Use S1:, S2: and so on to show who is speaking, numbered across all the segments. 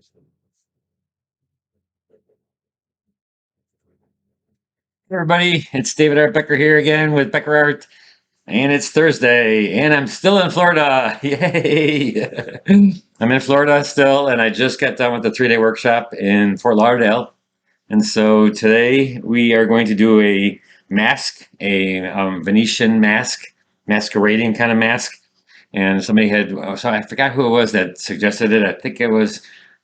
S1: Hey everybody, it's David Art Becker here again with BeckerArt, and it's Thursday, and I'm still in Florida. Yay! I'm in Florida still, and I just got done with the 3-day workshop in Fort Lauderdale. And so today we are going to do a mask, a Venetian mask, masquerading kind of mask. And somebody had, so I forgot who it was that suggested it. I think it was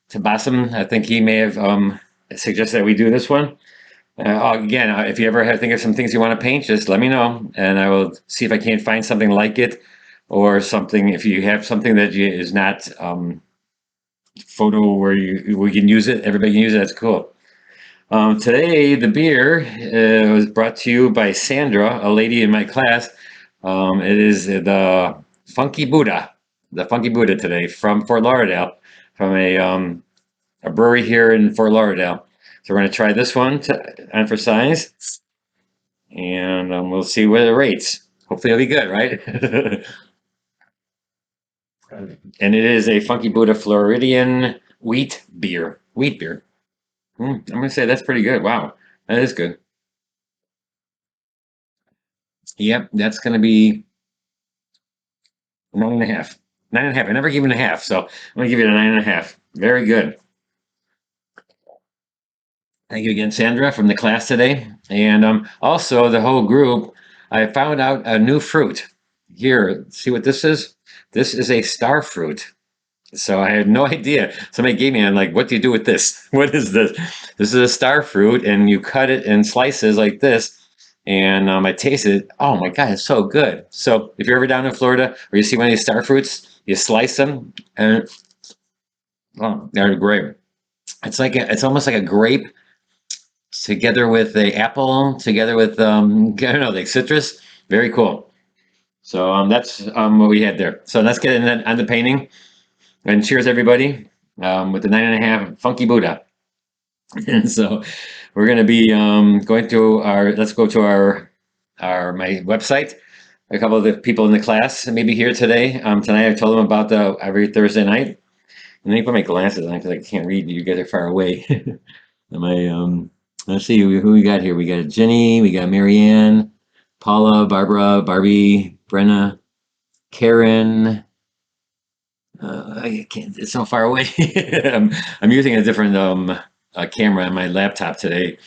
S1: Tabassum. I think he may have suggested that we do this one. Again, if you ever think of some things you want to paint, just let me know, and I will see if I can't find something like it, or something. If you have something that is not photo where we can use it, everybody can use it. That's cool. Today, the beer was brought to you by Sandra, a lady in my class. It is Funky Buddha, the Funky Buddha today from Fort Lauderdale, from a brewery here in Fort Lauderdale. So we're going to try this one on for size, and we'll see what it rates. Hopefully it'll be good, right? And it is a Funky Buddha Floridian wheat beer. Wheat beer. I'm going to say that's pretty good. Wow, that is good. Yep, that's going to be 9.5. 9.5. I never give it a half, so I'm going to give it a 9.5. Very good. Thank you again, Sandra, from the class today. And also, the whole group, I found out a new fruit. Here, see what this is? This is a star fruit. So I had no idea. Somebody gave me, I'm like, what do you do with this? What is this? This is a star fruit, and you cut it in slices like this. And I tasted it. Oh my God, it's so good. So if you're ever down in Florida or you see one of these star fruits, you slice them, and oh, they're great. It's almost like a grape together with a apple, together with I don't know, like citrus. Very cool. So that's what we had there. So let's get on the painting. And cheers, everybody, with the 9.5 Funky Buddha. And so we're going to be going through let's go to my website. A couple of the people in the class may be here today. Tonight I told them about every Thursday night. And then you put my glasses on because I can't read. You guys are far away. Let's see who we got here. We got Jenny, we got Marianne, Paula, Barbara, Barbie, Brenna, Karen. I can't. It's so far away. I'm using a different camera on my laptop today,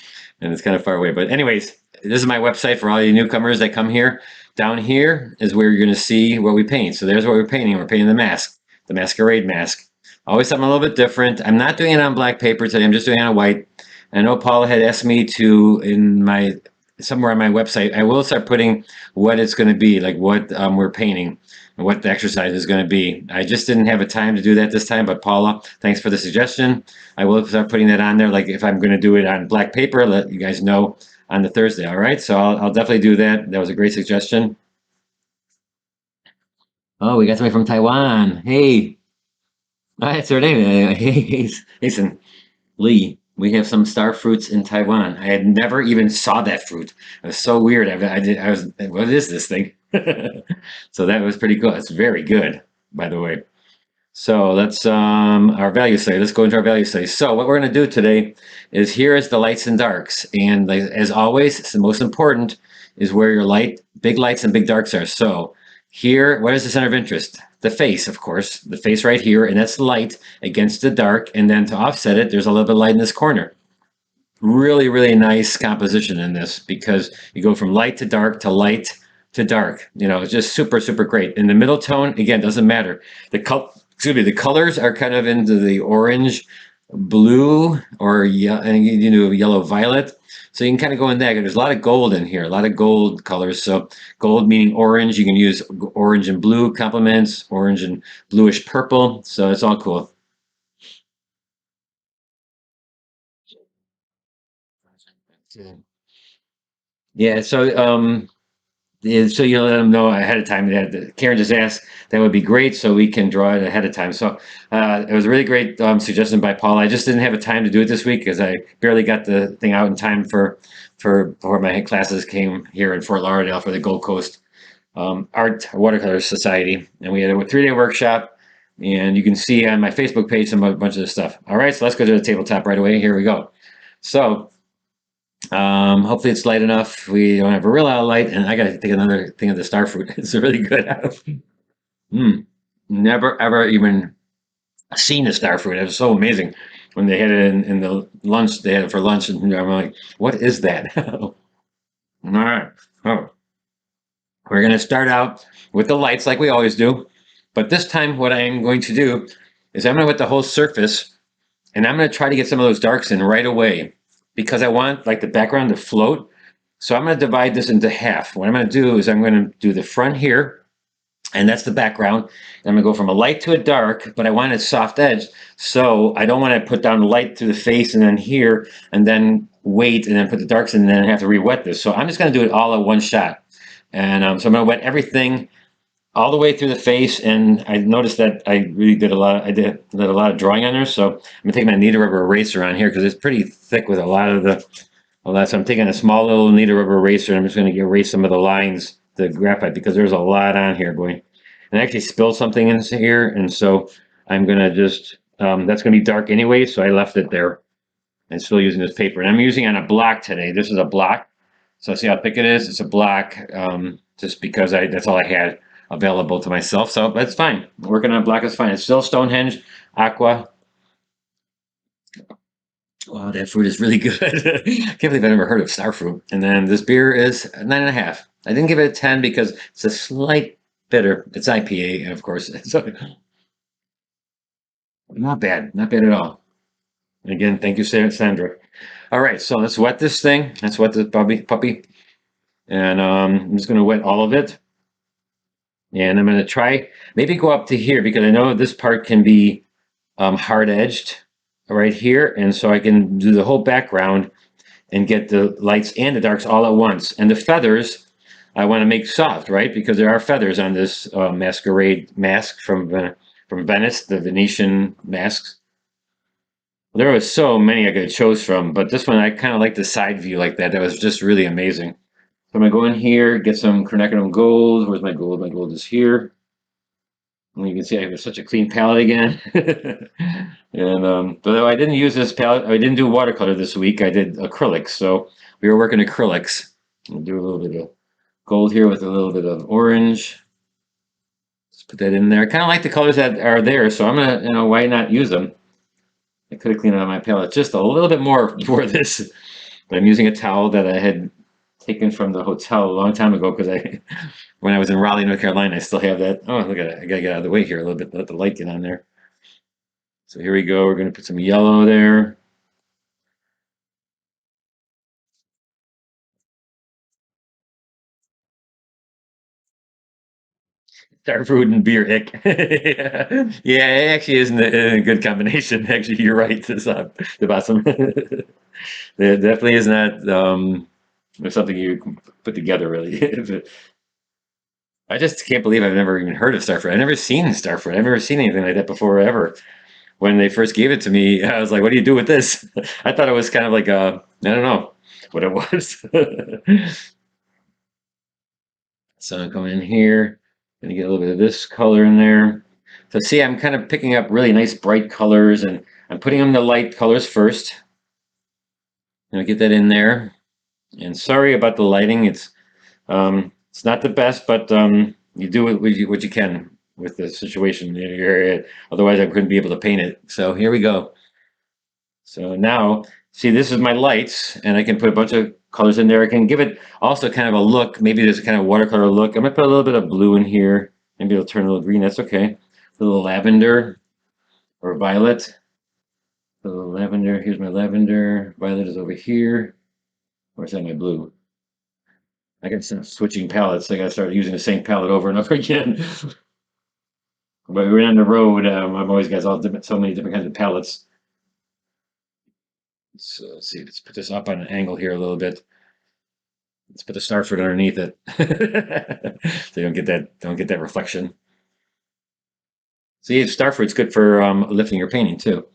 S1: and it's kind of far away. But anyways, this is my website for all you newcomers that come here. Down here is where you're going to see what we paint. So there's what we're painting. We're painting the mask, the masquerade mask. Always something a little bit different. I'm not doing it on black paper today. I'm just doing it on white. I know Paula had asked me to somewhere on my website. I will start putting what it's going to be, like what we're painting and what the exercise is going to be. I just didn't have a time to do that this time, but Paula, thanks for the suggestion. I will start putting that on there. Like if I'm going to do it on black paper, let you guys know on the Thursday. All right, so I'll definitely do that. That was a great suggestion. Oh, we got somebody from Taiwan. Hey, that's her name. Hey, Hasten Lee. We have some star fruits in Taiwan. I had never even saw that fruit. It was so weird. I was, what is this thing? So that was pretty cool. It's very good, by the way. So let's our value study. Let's go into our value study. So what we're going to do today is here is the lights and darks, and like, as always, it's the most important is where your big lights and big darks are. So here, what is the center of interest? The face, of course, the face right here, and that's light against the dark. And then to offset it, there's a little bit of light in this corner. Really, really nice composition in this because you go from light to dark. You know, it's just super, super great. In the middle tone, again, doesn't matter. The colors are kind of into the orange, blue, or yellow, violet. So you can kind of go in that. There's a lot of gold in here, a lot of gold colors. So gold meaning orange. You can use orange and blue complements, orange and bluish purple. So it's all cool. Yeah. So you let them know ahead of time that Karen just asked. That would be great, so we can draw it ahead of time. So it was a really great suggestion by Paul. I just didn't have a time to do it this week because I barely got the thing out in time for before my classes came here in Fort Lauderdale for the Gold Coast Art Watercolor Society, and we had a 3-day workshop. And you can see on my Facebook page some a bunch of this stuff. All right, so let's go to the tabletop right away. Here we go. So hopefully it's light enough. We don't have a real lot of light, and I got to take another thing of the star fruit. It's really good. Never ever even seen the star fruit. It was so amazing when they had it in the lunch. They had it for lunch, and I'm like, "What is that?" All right. Oh, we're going to start out with the lights like we always do, but this time what I am going to do is I'm going to wet the whole surface, and I'm going to try to get some of those darks in right away because I want like the background to float. So I'm going to divide this into half. What I'm going to do is I'm going to do the front here, and that's the background. I'm gonna go from a light to a dark, but I want it soft edge. So I don't want to put down the light through the face and then here, and then wait, and then put the darks in, and then have to re-wet this. So I'm just gonna do it all at one shot. And so I'm gonna wet everything all the way through the face. And I noticed that I really did a lot. Did a lot of drawing on there. So I'm gonna take my kneaded rubber eraser on here because it's pretty thick with a lot of the. So I'm taking a small little kneaded rubber eraser, and I'm just gonna erase some of the lines, the graphite, because there's a lot on here, boy. And I actually spilled something in here, and so I'm gonna just, that's gonna be dark anyway, so I left it there. I'm still using this paper, and I'm using on a block today. This is a block, so see how thick it is? It's a block, just because that's all I had available to myself, so that's fine. Working on a block is fine. It's still Stonehenge Aqua. Wow, that fruit is really good. I can't believe I never heard of star fruit. And then this beer is 9.5. I didn't give it a 10 because it's a slight bitter. It's IPA, of course. So not bad, not bad at all. And again, thank you, Sandra. All right, so let's wet this thing. Let's wet this puppy. And I'm just gonna wet all of it. And I'm gonna try maybe go up to here because I know this part can be hard edged right here. And so I can do the whole background and get the lights and the darks all at once. And the feathers, I want to make soft, right? Because there are feathers on this masquerade mask from Venice, the Venetian masks. There was so many I could choose from, but this one I kind of like the side view like that. That was just really amazing. So I'm gonna go in here, get some quinacridone gold. Where's my gold? My gold is here. And you can see I have such a clean palette again. And though I didn't use this palette, I didn't do watercolor this week. I did acrylics. So we were working acrylics. I'll do a little bit of gold here with a little bit of orange. Let's put that in there. I kind of like the colors that are there, so I'm gonna, why not use them? I could have cleaned out my palette just a little bit more for this, but I'm using a towel that I had taken from the hotel a long time ago because when I was in Raleigh, North Carolina, I still have that. Oh, look at it. I gotta get out of the way here a little bit, let the light get on there. So here we go. We're gonna put some yellow there. Starfruit and beer ick. Yeah, it actually isn't a good combination. Actually, you're right. The bottom. It definitely is not something you can put together, really. I just can't believe I've never even heard of Starfruit. I've never seen Starfruit. I've never seen anything like that before, ever. When they first gave it to me, I was like, what do you do with this? I thought it was kind of like I don't know what it was. So I'm coming in here, gonna get a little bit of this color in there. So see, I'm kind of picking up really nice bright colors, and I'm putting them the light colors first. Get that in there. And sorry about the lighting. It's not the best, but you do what you can with the situation in your area. Otherwise, I couldn't be able to paint it. So here we go. So now, see, this is my lights, and I can put a bunch of colors in there. I can give it also kind of a look. Maybe there's a kind of watercolor look. I'm gonna put a little bit of blue in here. Maybe it'll turn a little green. That's okay. A little lavender or violet. A little lavender. Here's my lavender. Violet is over here. Where's that my blue? I got some switching palettes. I gotta start using the same palette over and over again. But we're on the road. I've always got so many different kinds of palettes. So let's see. Let's put this up on an angle here a little bit. Let's put the starfruit underneath it, so you don't get that reflection. See, starfruit's good for lifting your painting too.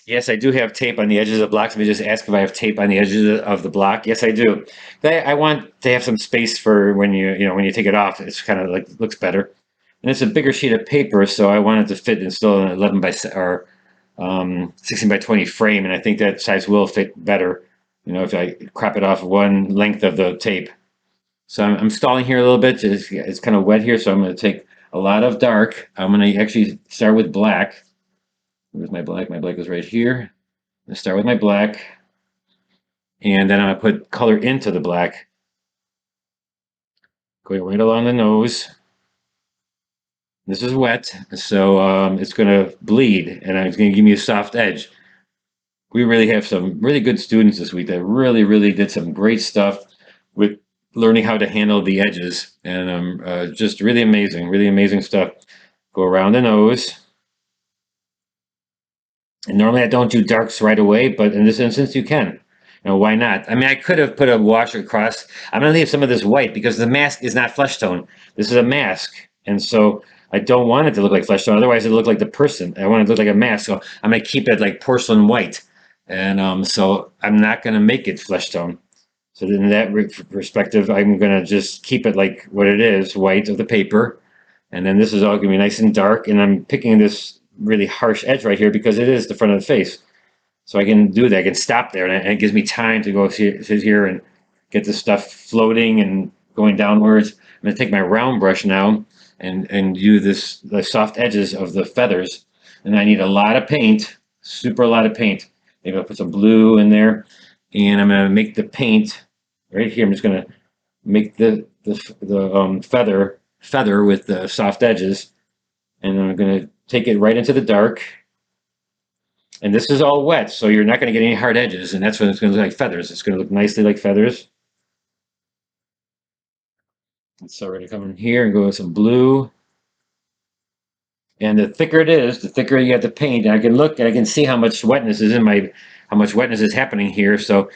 S1: Yes, I do have tape on the edges of blocks. Let me just ask if I have tape on the edges of the block. Yes, I do. I want to have some space for when when you take it off. It's kind of like looks better, and it's a bigger sheet of paper, so I want it to fit in still an 11 by or 16 by 20 frame, and I think that size will fit better. If I crop it off one length of the tape. So I'm stalling here a little bit. It's kind of wet here, so I'm going to take a lot of dark. I'm going to actually start with black. Where's my black? My black is right here. Let's start with my black, and then I'm going to put color into the black, going right along the nose. This is wet, so it's going to bleed, and it's going to give me a soft edge. We really have some really good students this week that really did some great stuff with learning how to handle the edges, and just really amazing stuff. Go around the nose. And normally I don't do darks right away, but in this instance you can. Why not? I mean, I could have put a wash across. I'm going to leave some of this white because the mask is not flesh tone. This is a mask. And so I don't want it to look like flesh tone. Otherwise it'll look like the person. I want it to look like a mask. So I'm going to keep it like porcelain white. And so I'm not going to make it flesh tone. So in that perspective, I'm going to just keep it like what it is, white of the paper. And then this is all going to be nice and dark. And I'm picking this really harsh edge right here because it is the front of the face. So I can do that. I can stop there, and it gives me time to go sit here and get the stuff floating and going downwards. I'm going to take my round brush now and do the soft edges of the feathers. And I need a lot of paint, super a lot of paint. Maybe I'll put some blue in there, and I'm going to make the paint right here. I'm just going to make the feather with the soft edges, and I'm going to take it right into the dark. And this is all wet, so you're not going to get any hard edges, and that's when it's going to look like feathers. It's going to look nicely like feathers. So we're going to come in here and go with some blue. And the thicker it is, the thicker you have the paint. And I can look and I can see how much wetness is how much wetness is happening here. So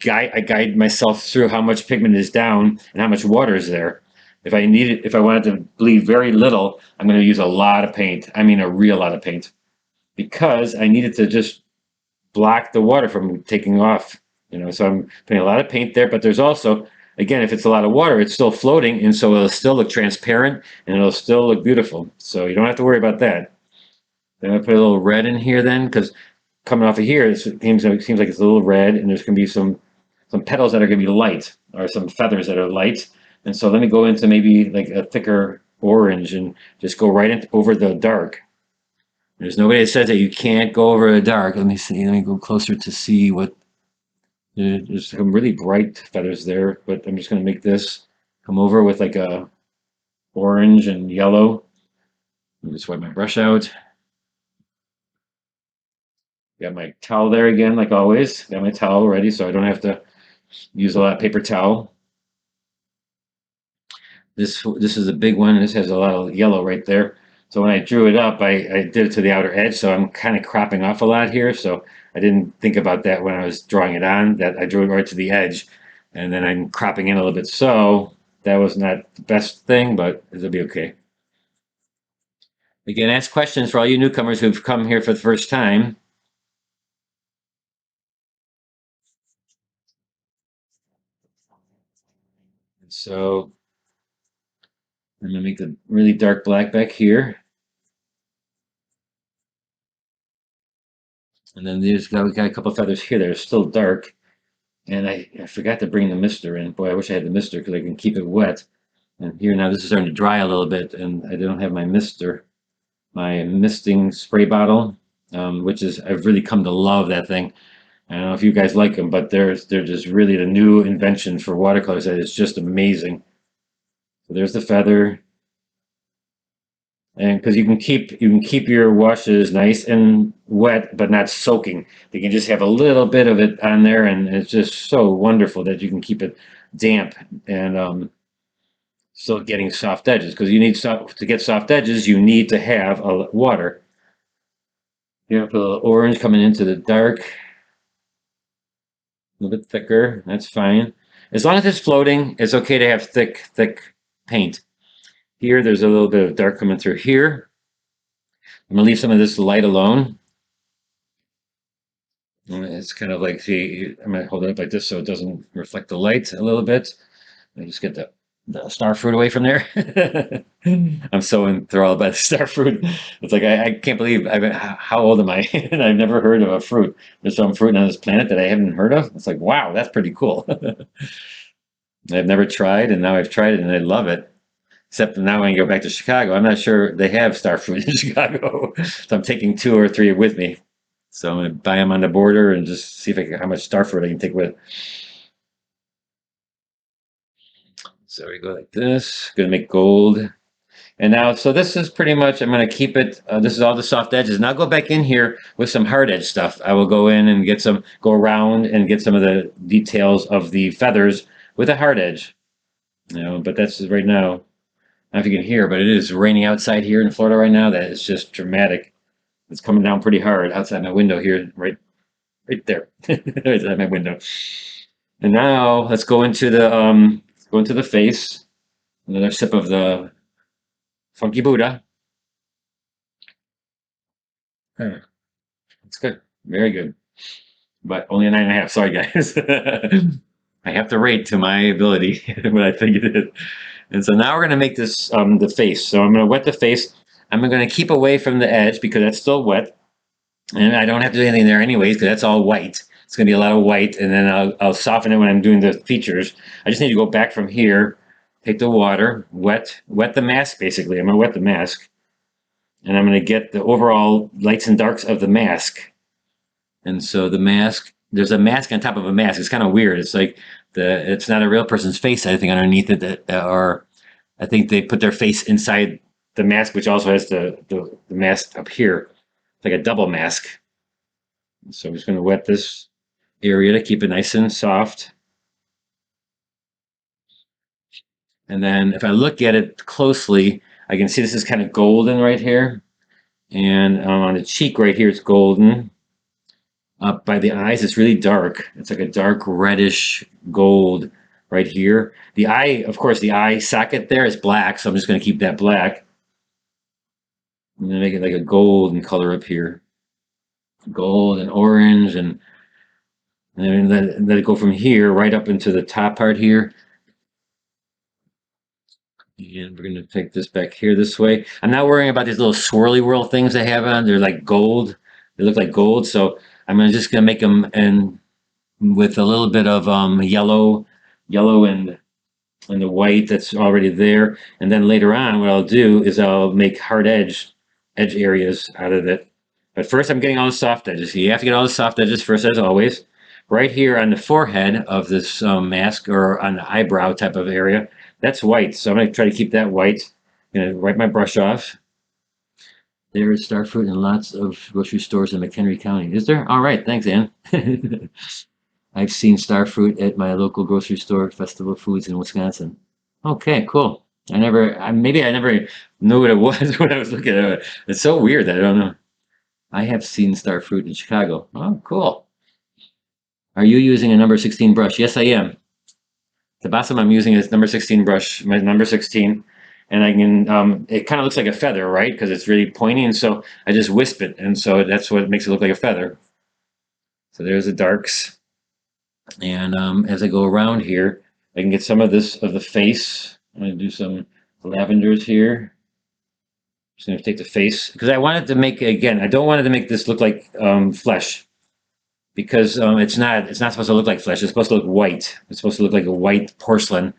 S1: I guide myself through how much pigment is down and how much water is there. If I wanted to bleed very little, I'm going to use a lot of paint. I mean, a real lot of paint, because I need it to just block the water from taking off. So I'm putting a lot of paint there, but there's also, again, if it's a lot of water, it's still floating, and so it'll still look transparent and it'll still look beautiful. So you don't have to worry about that. Then I put a little red in here then, because coming off of here, it seems like it's a little red, and there's going to be some petals that are going to be light, or some feathers that are light. And so let me go into maybe like a thicker orange and just go right over the dark. There's nobody that says that you can't go over a dark. Let me see. Let me go closer to see what. There's some really bright feathers there, but I'm just going to make this come over with like a orange and yellow. Let me just wipe my brush out. Got my towel there again, like always. Got my towel ready, so I don't have to use a lot of paper towel. This is a big one. This has a lot of yellow right there. So when I drew it up, I did it to the outer edge, so I'm kind of cropping off a lot here. So I didn't think about that when I was drawing it on, that I drew it right to the edge, and then I'm cropping in a little bit. So that was not the best thing, but it'll be okay. Again, ask questions for all you newcomers who've come here for the first time. And so I'm gonna make the really dark black back here. And then we got a couple feathers here that are still dark. And I forgot to bring the mister in. Boy, I wish I had the mister because I can keep it wet. And here now this is starting to dry a little bit, and I don't have my mister, my misting spray bottle, which is, I've really come to love that thing. I don't know if you guys like them, but they're just really the new invention for watercolors that is just amazing. So there's the feather. And because you can keep your washes nice and wet but not soaking. You can just have a little bit of it on there, and it's just so wonderful that you can keep it damp and still getting soft edges, because you need to get soft edges, you need to have water. You have a little orange coming into the dark, a little bit thicker. That's fine, as long as it's floating. It's okay to have thick paint. Here there's a little bit of dark coming through here. I'm gonna leave some of this light alone. And it's kind of like, see, I'm gonna hold it up like this so it doesn't reflect the light a little bit. Let me just get the star fruit away from there. I'm so enthralled by the star fruit. It's like I can't believe how old am I? And I've never heard of a fruit. There's some fruit on this planet that I haven't heard of. It's like, wow, that's pretty cool. I've never tried, and now I've tried it, and I love it. Except now when I go back to Chicago, I'm not sure they have star fruit in Chicago. So I'm taking two or three with me. So I'm gonna buy them on the border and just see if how much star fruit I can take with. So we go like this. Gonna make gold. And now, so this is pretty much, I'm going to keep it, this is all the soft edges. Now I'll go back in here with some hard edge stuff. I will go in and get some, go around and get some of the details of the feathers with a hard edge. You know, but that's right now, I don't know if you can hear, but it is raining outside here in Florida right now. That is just dramatic. It's coming down pretty hard outside my window here, right there, right outside my window. And now let's go into the face. Another sip of the Funky Buddha. Huh. It's good. Very good. But only a 9.5. Sorry, guys. I have to rate to my ability what I think it is. And so now we're going to make this the face. So I'm going to wet the face. I'm going to keep away from the edge because that's still wet. And I don't have to do anything there anyways because that's all white. It's going to be a lot of white. And then I'll soften it when I'm doing the features. I just need to go back from here, take the water, wet the mask basically. I'm going to wet the mask. And I'm going to get the overall lights and darks of the mask. And so the mask, there's a mask on top of a mask. It's kind of weird. It's like it's not a real person's face, I think, underneath it. Or I think they put their face inside the mask, which also has the mask up here. It's like a double mask. So I'm just going to wet this area to keep it nice and soft. And then if I look at it closely, I can see this is kind of golden right here. And on the cheek right here, it's golden. Up by the eyes, it's really dark. It's like a dark reddish gold right here. The eye, of course, the eye socket there is black, so I'm just going to keep that black. I'm going to make it like a golden color up here. Gold and orange, and then let it go from here right up into the top part here. And we're going to take this back here this way. I'm not worrying about these little swirly whirl things they have on. They're like gold. They look like gold, so I'm just going to make them and with a little bit of yellow and the white that's already there. And then later on, what I'll do is I'll make hard edge areas out of it. But first, I'm getting all the soft edges. You have to get all the soft edges first, as always. Right here on the forehead of this mask or on the eyebrow type of area, that's white. So I'm going to try to keep that white. I'm going to wipe my brush off. There is star fruit in lots of grocery stores in McHenry County. Is there? All right. Thanks, Ann. I've seen star fruit at my local grocery store, Festival Foods in Wisconsin. Okay, cool. Maybe I never knew what it was when I was looking at it. It's so weird that I don't know. I have seen star fruit in Chicago. Oh, cool. Are you using a number 16 brush? Yes, I am. The bottom I'm using is number 16 brush, my number 16. And I can, it kind of looks like a feather, right? Because it's really pointy. And so I just wisp it. And so that's what makes it look like a feather. So there's the darks. And as I go around here, I can get some of this of the face. I'm going to do some lavenders here. Just going to take the face because I wanted to make, again, I don't want it to make this look like flesh because it's not supposed to look like flesh. It's supposed to look white. It's supposed to look like a white porcelain.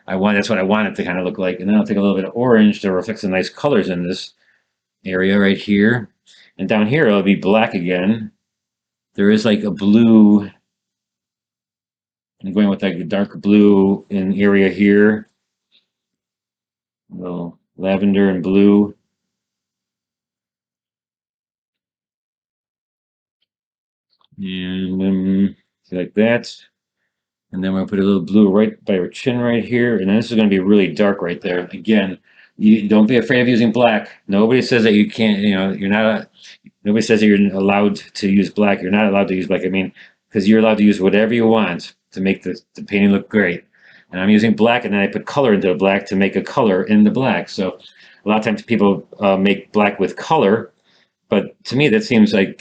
S1: That's what I want it to kind of look like. And then I'll take a little bit of orange to reflect some nice colors in this area right here. And down here, it'll be black again. There is like a blue. I'm going with like a dark blue in area here. A little lavender and blue. And like that. And then we're gonna put a little blue right by her chin right here. And then this is gonna be really dark right there. Again, you don't be afraid of using black. Nobody says that you can't, you're not, nobody says that you're allowed to use black. You're not allowed to use black. I mean, because you're allowed to use whatever you want to make the painting look great. And I'm using black, and then I put color into the black to make a color in the black. So a lot of times people make black with color, But to me, that seems like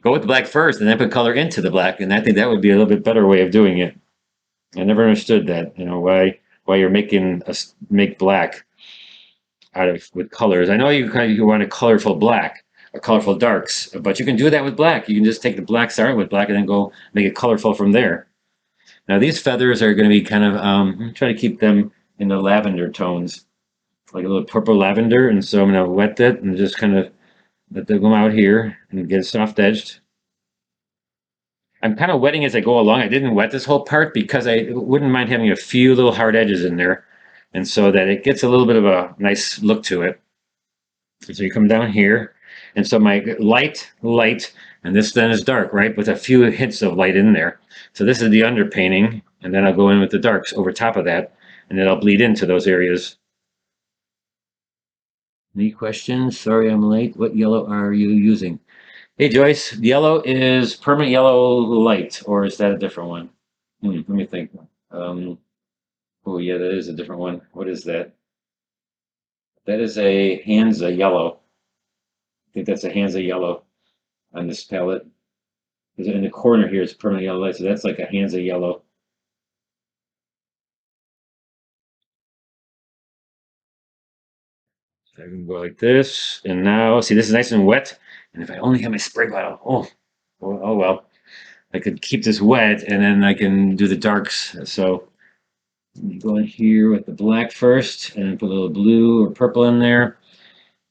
S1: go with the black first and then put color into the black. And I think that would be a little bit better way of doing it. I never understood that, why you're making make black out of with colors. I know you want a colorful black, a colorful darks, but you can do that with black. You can just take the black, start with black, and then go make it colorful from there. Now these feathers are going to be kind of try to keep them in the lavender tones, like a little purple lavender. And so I'm going to wet that and just kind of let them go out here and get it soft edged. I'm kind of wetting as I go along. I didn't wet this whole part because I wouldn't mind having a few little hard edges in there, and so that it gets a little bit of a nice look to it. So you come down here, and so my light, and this then is dark, right? With a few hints of light in there. So this is the underpainting, and then I'll go in with the darks over top of that, and then I'll bleed into those areas. Any questions? Sorry I'm late. What yellow are you using? Hey Joyce, yellow is permanent yellow light, or is that a different one? Let me think. Oh yeah, that is a different one. What is that? That is a Hansa yellow. I think that's a Hansa yellow on this palette. In the corner here is permanent yellow light, so that's like a Hansa yellow. So I can go like this, and now see this is nice and wet. And if I only have my spray bottle, oh well, I could keep this wet, and then I can do the darks. So let me go in here with the black first, and put a little blue or purple in there,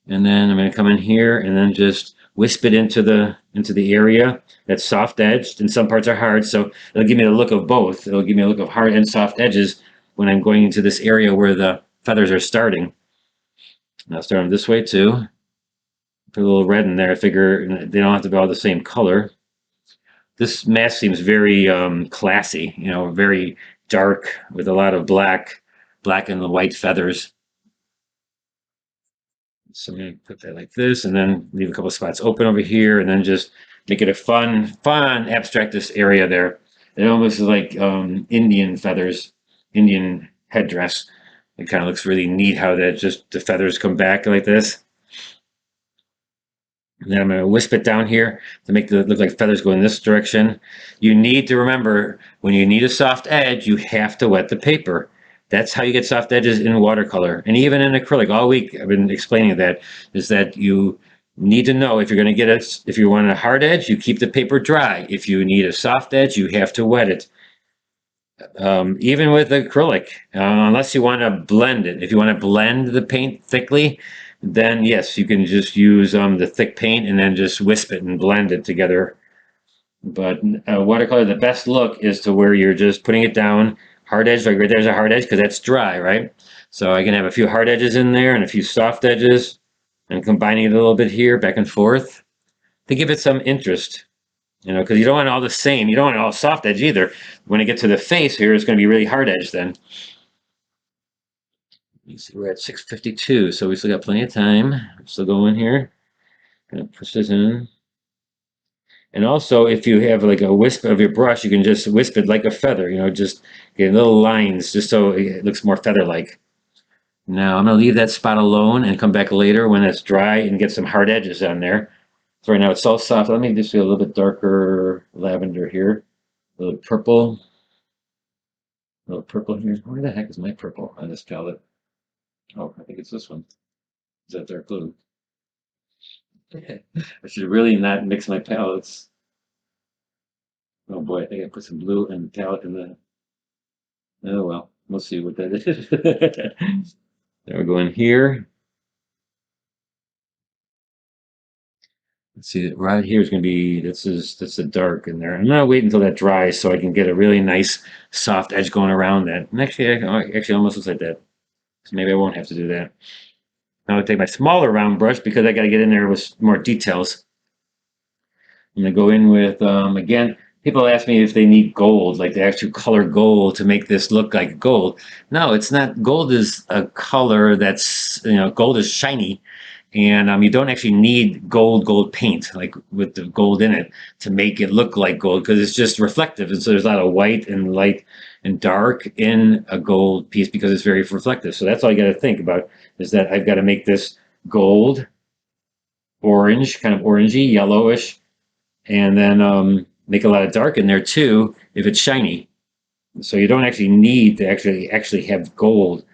S1: and then I'm going to come in here and then just wisp it into the area that's soft edged, and some parts are hard. So it'll give me the look of both. It'll give me a look of hard and soft edges when I'm going into this area where the feathers are starting. And I'll start them this way too. Put a little red in there. I figure they don't have to be all the same color. This mask seems very classy, very dark with a lot of black and the white feathers. So I'm going to put that like this, and then leave a couple spots open over here, and then just make it a fun abstractist area there. It almost is like Indian feathers, Indian headdress. It kind of looks really neat how that just the feathers come back like this. And then I'm going to wisp it down here to make it look like feathers go in this direction. You need to remember, when you need a soft edge, you have to wet the paper. That's how you get soft edges in watercolor. And even in acrylic, all week I've been explaining that, is that you need to know if you're going to get if you want a hard edge, you keep the paper dry. If you need a soft edge, you have to wet it. Even with acrylic, unless you want to blend it. If you want to blend the paint thickly, then yes, you can just use the thick paint and then just wisp it and blend it together. But watercolor, the best look is to where you're just putting it down, hard edge, like right there's a hard edge because that's dry, right? So I can have a few hard edges in there and a few soft edges, and combining it a little bit here, back and forth, to give it some interest. Because you don't want all the same. You don't want it all soft edge either. When it gets to the face here, it's going to be really hard edge then. You see, we're at 6:52, so we still got plenty of time. I'm still going here. Gonna push this in. And also, if you have like a wisp of your brush, you can just wisp it like a feather, just get little lines just so it looks more feather-like. Now, I'm gonna leave that spot alone and come back later when it's dry and get some hard edges on there. So right now it's so soft. Let me just do a little bit darker lavender here. A little purple. A little purple here. Where the heck is my purple on this palette? Oh, I think it's this one. Is that dark blue? I should really not mix my palettes. Oh boy, I think I put some blue and palette in the. Oh well, we'll see what that is. There we go in here. Let's see, right here is going to be, that's the dark in there. I'm going to wait until that dries so I can get a really nice soft edge going around that. And actually almost looks like that. So maybe I won't have to do that. Now I'll take my smaller round brush because I got to get in there with more details. I'm going to go in with, again, people ask me if they need gold, like the actual color gold to make this look like gold. No, it's not. Gold is a color that's, gold is shiny. And you don't actually need gold paint, like with the gold in it, to make it look like gold, because it's just reflective. And so there's a lot of white and light and dark in a gold piece because it's very reflective. So that's all you got to think about, is that I've got to make this gold orange, kind of orangey, yellowish, and then make a lot of dark in there too if it's shiny. So you don't actually need to actually have gold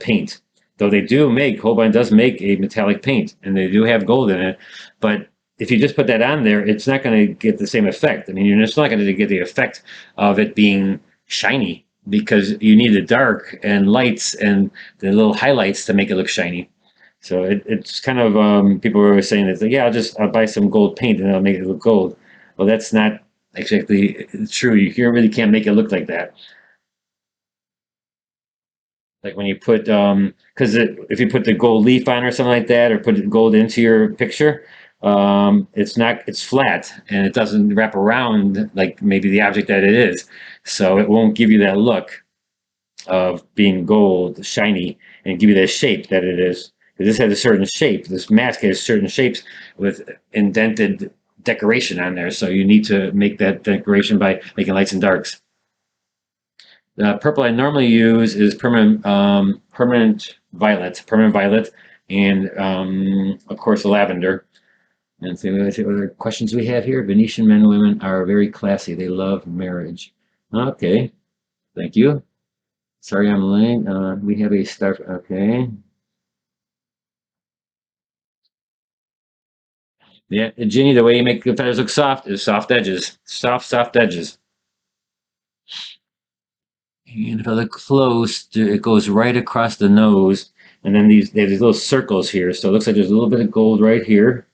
S1: paint. Though they do make Holbein does make a metallic paint, and they do have gold in it. But if you just put that on there, it's not going to get the same effect. I mean, you're just not going to get the effect of it being shiny because you need the dark and lights and the little highlights to make it look shiny. So it's kind of people were always saying that, like, yeah, I'll buy some gold paint and I'll make it look gold. Well, that's not exactly true. You really can't make it look like that. Like when you put because if you put the gold leaf on or something like that, or put gold into your picture, it's flat and it doesn't wrap around like maybe the object that it is, so it won't give you that look of being gold, shiny, and give you that shape that it is. Because this has a certain shape. This mask has certain shapes with indented decoration on there, so you need to make that decoration by making lights and darks. The purple I normally use is permanent violet, and of course the lavender. And see what other questions we have here. Venetian men and women are very classy. They love marriage. Okay, thank you. Sorry I'm late. We have a star. Okay. Yeah, Ginny, the way you make the feathers look soft is soft edges. Soft edges. And if I look close, it goes right across the nose. And then they have these little circles here. So it looks like there's a little bit of gold right here.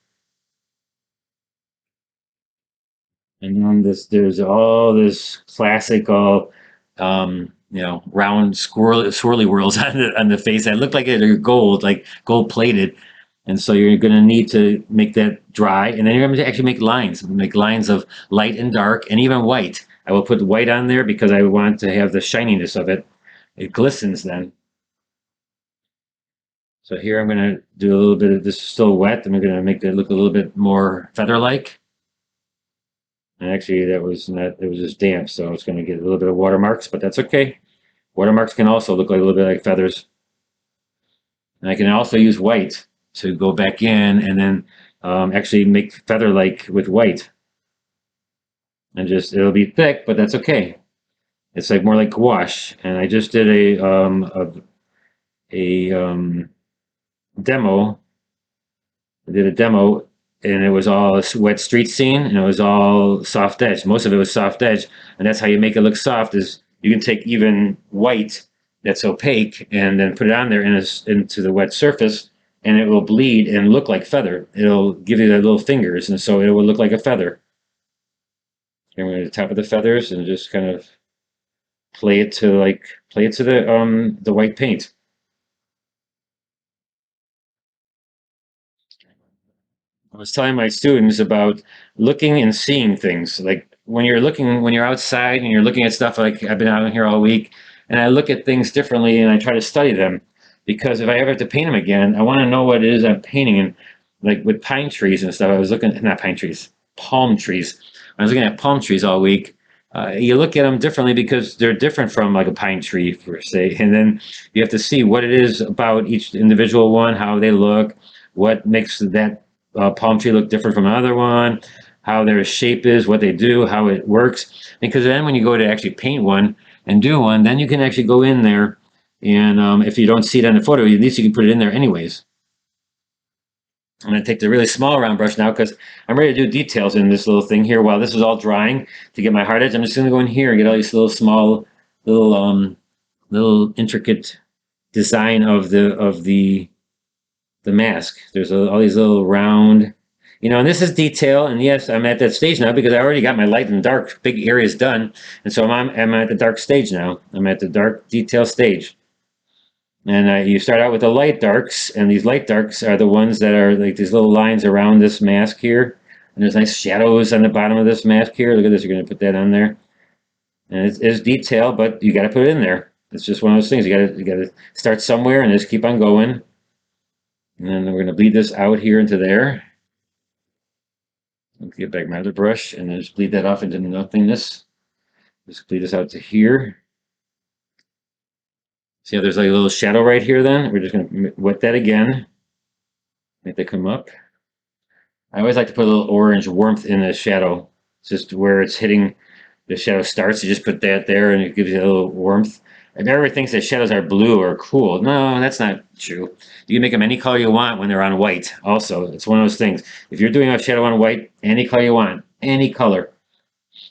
S1: And then there's all this classic, all round swirly whirls on the face that look like they're gold, like gold plated. And so you're going to need to make that dry, and then you're going to actually make lines of light and dark, and even white. I will put white on there because I want to have the shininess of it. It glistens then. So here I'm going to do a little bit of this is still wet. I'm going to make it look a little bit more feather-like. And actually, that was not, it was just damp, so it's going to get a little bit of watermarks, but that's okay. Watermarks can also look like a little bit like feathers. And I can also use white to go back in and then actually make feather-like with white. And just, it'll be thick, but that's okay. It's like more like gouache. And I just did a demo. I did a demo and it was all a wet street scene and it was all soft edge. Most of it was soft edge, and that's how you make it look soft. Is you can take even white that's opaque and then put it on there into the wet surface, and it will bleed and look like feather. It'll give you the little fingers, and so it will look like a feather. And we're at the top of the feathers and just kind of play it to the white paint. I was telling my students about looking and seeing things. Like when you're outside and you're looking at stuff, like I've been out here all week, and I look at things differently and I try to study them. Because if I ever have to paint them again, I want to know what it is I'm painting. And like with pine trees and stuff, I was looking, not pine trees, palm trees. I was looking at palm trees all week. You look at them differently because they're different from like a pine tree, per se. And then you have to see what it is about each individual one, how they look, what makes that palm tree look different from another one, how their shape is, what they do, how it works. Because then when you go to actually paint one and do one, then you can actually go in there and if you don't see it on the photo, at least you can put it in there anyways. I'm going to take the really small round brush now because I'm ready to do details in this little thing here. While this is all drying to get my hard edge, I'm just going to go in here and get all these little small, little intricate design of the mask. There's all these little round, and this is detail. And yes, I'm at that stage now because I already got my light and dark big areas done. And so I'm at the dark stage now. I'm at the dark detail stage. And you start out with the light darks, and these light darks are the ones that are like these little lines around this mask here. And there's nice shadows on the bottom of this mask here. Look at this, you're going to put that on there. And it's detail, but you got to put it in there. It's just one of those things. You got to start somewhere and just keep on going. And then we're going to bleed this out here into there. Let's get back my other brush and then just bleed that off into nothingness. Just bleed this out to here. See how there's like a little shadow right here then? We're just going to wet that again. Make that come up. I always like to put a little orange warmth in the shadow, just where it's hitting the shadow starts. You just put that there, and it gives you a little warmth. And everybody thinks that shadows are blue or cool. No, that's not true. You can make them any color you want when they're on white. Also, it's one of those things. If you're doing a shadow on white, any color you want, any color.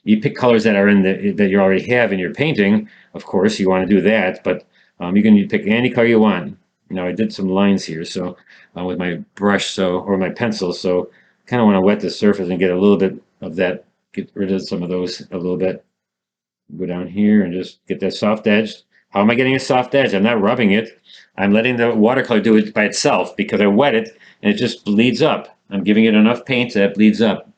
S1: You pick colors that are in that you already have in your painting. Of course, you want to do that, but you can pick any color you want. Now I did some lines here, so with my brush, or my pencil, so kind of want to wet the surface and get a little bit of that, get rid of some of those a little bit. Go down here and just get that soft edge. How am I getting a soft edge? I'm not rubbing it. I'm letting the watercolor do it by itself because I wet it and it just bleeds up. I'm giving it enough paint that it bleeds up.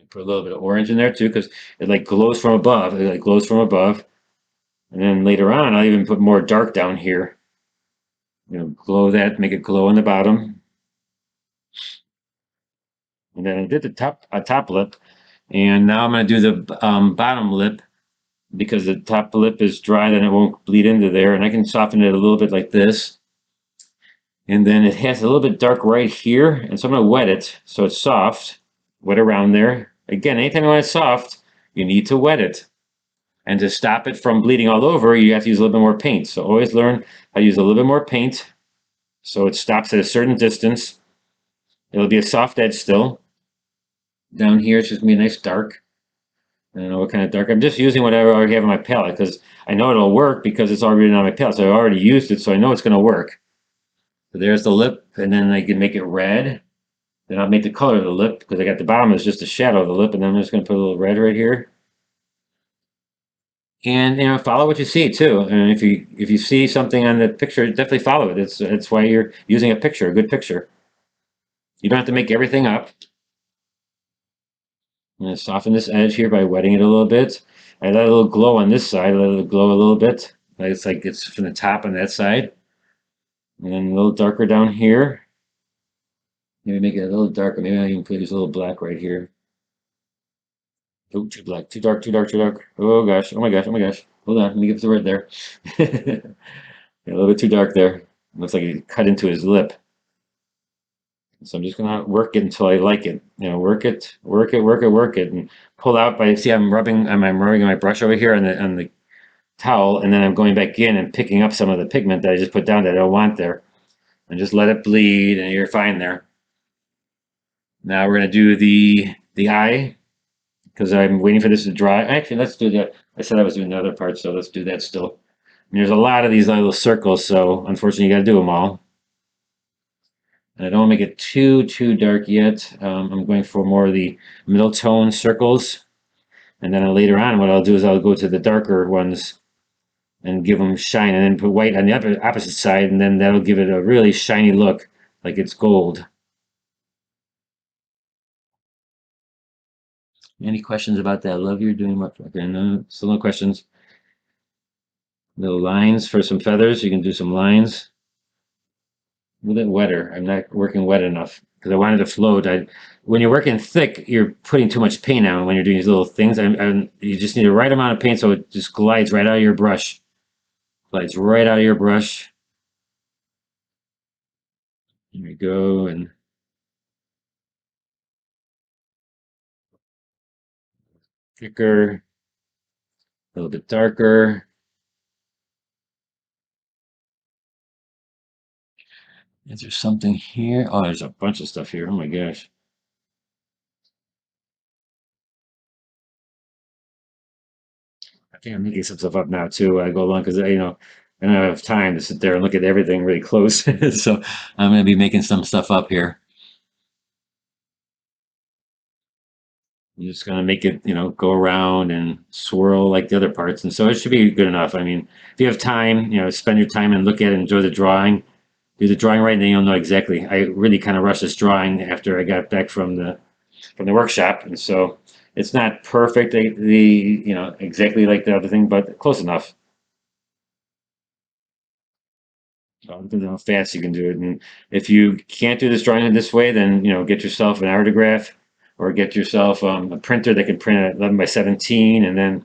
S1: Put a little bit of orange in there too, because it like glows from above. It like glows from above. And then later on, I'll even put more dark down here. Glow that, make it glow on the bottom. And then I did the top lip, and now I'm going to do the bottom lip because the top lip is dry, then it won't bleed into there. And I can soften it a little bit like this. And then it has a little bit dark right here, and so I'm going to wet it so it's soft. Wet around there. Again, anytime you want it soft, you need to wet it. And to stop it from bleeding all over, you have to use a little bit more paint. So always learn how to use a little bit more paint so it stops at a certain distance. It'll be a soft edge still. Down here, it's just going to be a nice dark. I don't know what kind of dark. I'm just using whatever I already have on my palette because I know it'll work because it's already on my palette. So I already used it, so I know it's going to work. So there's the lip, and then I can make it red. Then I'll make the color of the lip because I got the bottom is just a shadow of the lip, and then I'm just going to put a little red right here. And follow what you see too. And if you see something on the picture, definitely follow it. It's why you're using a picture, a good picture. You don't have to make everything up. I'm going to soften this edge here by wetting it a little bit. I let a little glow on this side. Let it glow a little bit. It's like it's from the top on that side. And then a little darker down here. Maybe make it a little darker. Maybe I can put this little black right here. Oh, too black, too dark, too dark, too dark. Oh gosh, oh my gosh, oh my gosh. Hold on, let me get the red there. A little bit too dark there. Looks like it cut into his lip. So I'm just gonna work it until I like it. Work it, work it, work it, work it, and pull out. By see, I'm rubbing my brush over here on the towel, and then I'm going back in and picking up some of the pigment that I just put down that I don't want there, and just let it bleed, and you're fine there. Now we're gonna do the eye because I'm waiting for this to dry. Actually, let's do that. I said I was doing the other part, so let's do that still. And there's a lot of these little circles, so unfortunately you got to do them all. And I don't want to make it too dark yet. I'm going for more of the middle tone circles. And then later on, what I'll do is I'll go to the darker ones and give them shine, and then put white on the opposite side, and then that'll give it a really shiny look, like it's gold. Any questions about that? I love you're doing much. Okay, no, still no questions. Little lines for some feathers. You can do some lines. A little bit wetter. I'm not working wet enough because I wanted to float. When you're working thick, you're putting too much paint on when you're doing these little things. You just need the right amount of paint so it just glides right out of your brush. Glides right out of your brush. Here we go. And thicker, a little bit darker. Is there something here? Oh, there's a bunch of stuff here. Oh my gosh. I think I'm making some stuff up now too. I go along because I don't have time to sit there and look at everything really close. So I'm going to be making some stuff up here. I'm just going to make it, go around and swirl like the other parts. And so it should be good enough. I mean, if you have time, spend your time and look at it, enjoy the drawing. Do the drawing right, and then you'll know exactly. I really kind of rushed this drawing after I got back from the workshop, and so it's not perfect, exactly like the other thing, but close enough. Depends on how fast you can do it. And if you can't do this drawing in this way, then get yourself an artograph or get yourself a printer that can print at 11 by 17, and then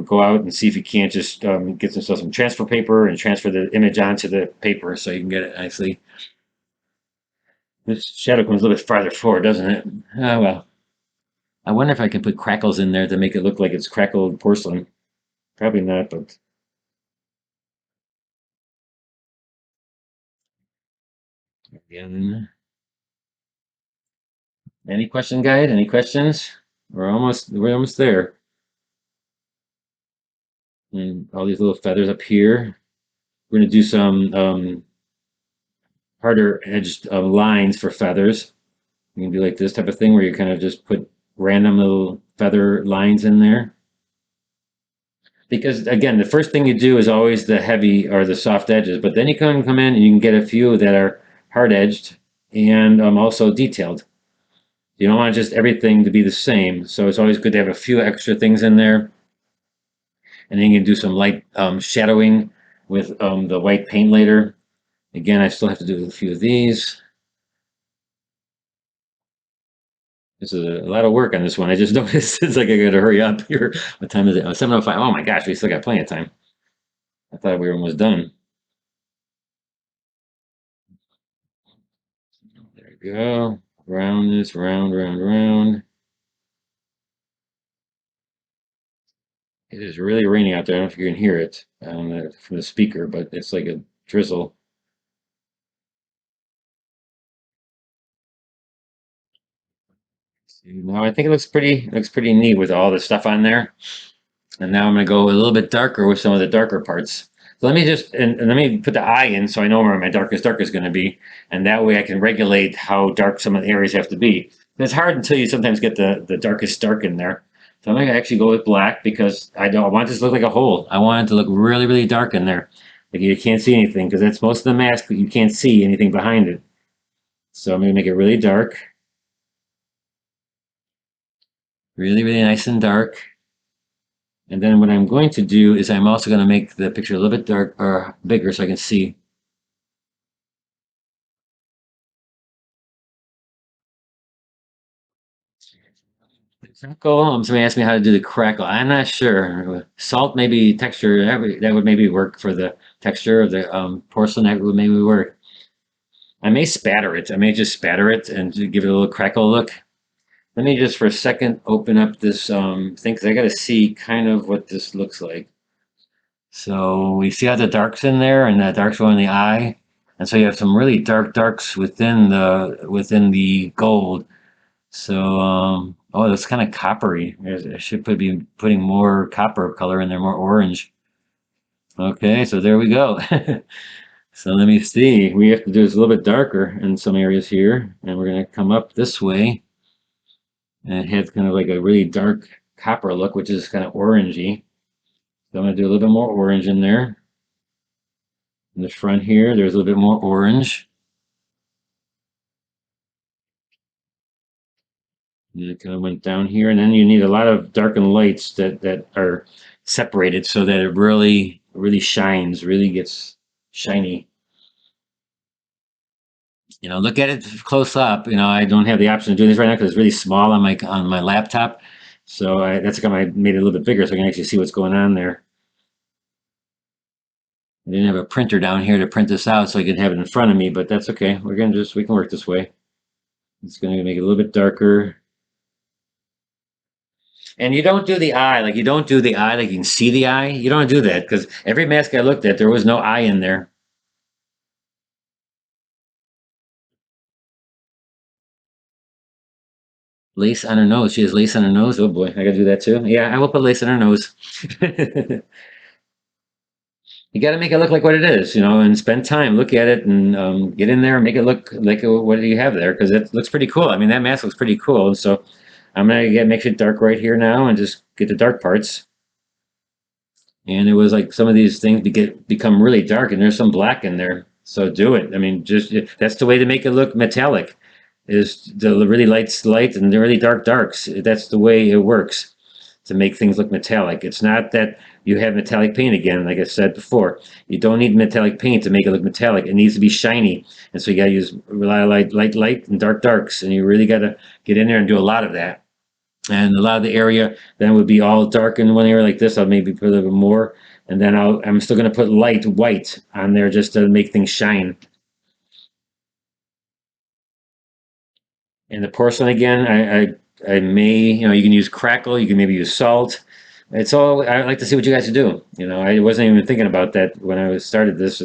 S1: go out and see if you can't just get yourself some transfer paper and transfer the image onto the paper so you can get it nicely. This shadow comes a little bit farther forward, doesn't it? Oh well. I wonder if I can put crackles in there to make it look like it's crackled porcelain. Probably not, but again. Any question, guide? Any questions? We're almost there. And all these little feathers up here. We're gonna do some harder edged lines for feathers. You can do like this type of thing where you kind of just put random little feather lines in there. Because again, the first thing you do is always the heavy or the soft edges, but then you can come in and you can get a few that are hard edged and also detailed. You don't want just everything to be the same, so it's always good to have a few extra things in there. And then you can do some light shadowing with the white paint later. Again, I still have to do a few of these. This is a lot of work on this one. I just noticed it's like I gotta hurry up here. What time is it? Oh, 7:05. Oh my gosh, we still got plenty of time. I thought we were almost done. There we go. Round this, round, round, round. It is really raining out there. I don't know if you can hear it from the speaker, but it's like a drizzle. No, I think it looks pretty neat with all the stuff on there. And now I'm going to go a little bit darker with some of the darker parts. So let me just, and let me put the eye in so I know where my darkest dark is going to be. And that way I can regulate how dark some of the areas have to be. And it's hard until you sometimes get the darkest dark in there. So I'm going to actually go with black because I want this to look like a hole. I want it to look really, really dark in there. Like you can't see anything because that's most of the mask, but you can't see anything behind it. So I'm going to make it really dark. Really, really nice and dark. And then what I'm going to do is I'm also going to make the picture a little bit dark or bigger so I can see. Crackle. Somebody asked me how to do the crackle. I'm not sure. Salt, maybe texture. That would maybe work for the texture of the porcelain. That would maybe work. I may spatter it. I may just spatter it and give it a little crackle look. Let me just for a second open up this thing because I got to see kind of what this looks like. So we see how the darks in there and that darks go in the eye. And so you have some really dark darks within the gold. So oh, that's kind of coppery. I should be putting more copper color in there, more orange. Okay, so there we go. So let me see. We have to do this a little bit darker in some areas here, and we're gonna come up this way and have kind of like a really dark copper look, which is kind of orangey. So I'm gonna do a little bit more orange in there. In the front here, there's a little bit more orange. And it kind of went down here, and then you need a lot of darkened lights that are separated so that it really really shines, really gets shiny. Look at it close up. I don't have the option of doing this right now because it's really small on my laptop. So that's kind of I made it a little bit bigger so I can actually see what's going on there. I didn't have a printer down here to print this out so I could have it in front of me, but that's okay. We can work this way. It's going to make it a little bit darker. And you don't do the eye, like you don't do the eye, like you can see the eye. You don't do that because every mask I looked at, there was no eye in there. Lace on her nose. She has lace on her nose. Oh boy, I gotta do that too. Yeah, I will put lace on her nose. You got to make it look like what it is, and spend time, look at it, and get in there and make it look like what do you have there because it looks pretty cool. I mean, that mask looks pretty cool. So I'm gonna make it dark right here now and just get the dark parts. And it was like some of these things become really dark, and there's some black in there. So do it. I mean, just that's the way to make it look metallic, is the really light and the really dark darks. That's the way it works to make things look metallic. It's not that you have metallic paint again, like I said before. You don't need metallic paint to make it look metallic. It needs to be shiny, and so you got to use a lot of light, and dark darks, and you really got to get in there and do a lot of that. And a lot of the area then would be all dark in one area like this. I'll maybe put a little bit more, and then I'm still going to put light white on there just to make things shine. And the porcelain again, I may, you can use crackle, you can maybe use salt. It's all, I like to see what you guys do. I wasn't even thinking about that when I started this,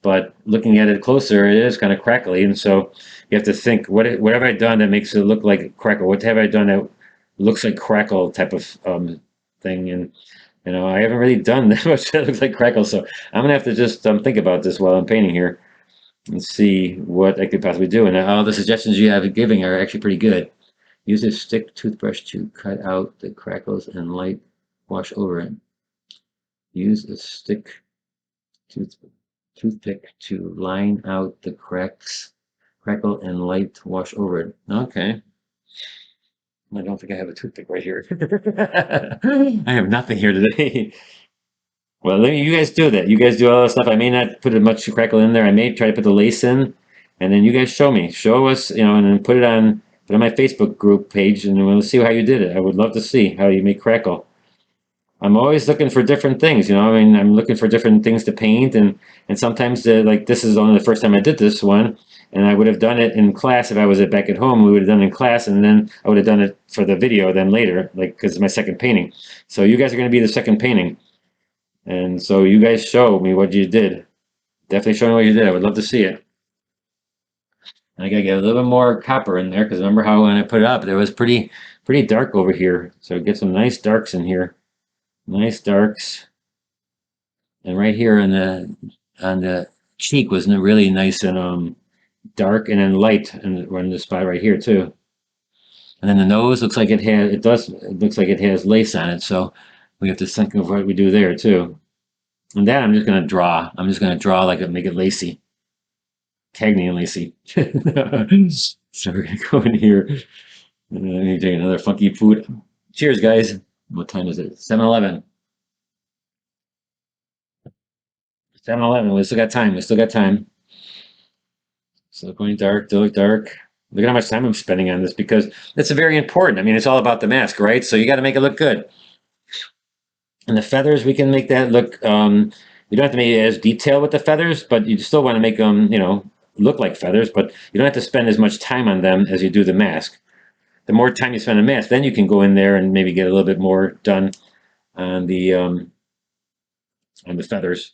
S1: but looking at it closer, it is kind of crackly. And so you have to think, what have I done that makes it look like crackle? What have I done that looks like crackle type of thing? And, I haven't really done that much that looks like crackle. So I'm going to have to just think about this while I'm painting here and see what I could possibly do. And all the suggestions you have giving are actually pretty good. Use a stick toothbrush to cut out the crackles and light wash over it. Use a stick tooth, toothpick to line out the crackle and light wash over it. Okay. I don't think I have a toothpick right here. I have nothing here today. Well, you guys do that. You guys do all that stuff. I may not put as much crackle in there. I may try to put the lace in, and then you guys show me, show us, and then put it on my Facebook group page, and we'll see how you did it. I would love to see how you make crackle. I'm always looking for different things, I mean, I'm looking for different things to paint, and sometimes like this is only the first time I did this one, and I would have done it in class if I was back at home. We would have done it in class, and then I would have done it for the video then later, like because it's my second painting. So you guys are going to be the second painting. And so you guys show me what you did. Definitely show me what you did. I would love to see it. And I gotta get a little bit more copper in there because remember how when I put it up, it was pretty dark over here. So get some nice darks in here. Nice darks. And right here on the cheek was really nice and dark and then light and on the spot right here too. And then the nose looks like it looks like it has lace on it. So we have to think of what we do there too. And then I'm just gonna draw. I'm just gonna draw like it, make it lacy. Cagney and Lacey. So we're gonna go in here. I need to take another funky food. Cheers, guys. What time is it? 7:11. 7:11. We still got time. We still got time. Still going dark. Still dark. Look at how much time I'm spending on this because it's very important. I mean, it's all about the mask, right? So you got to make it look good. And the feathers, we can make that look. You don't have to make it as detailed with the feathers, but you still want to make them, look like feathers. But you don't have to spend as much time on them as you do the mask. The more time you spend on mask, then you can go in there and maybe get a little bit more done on the feathers.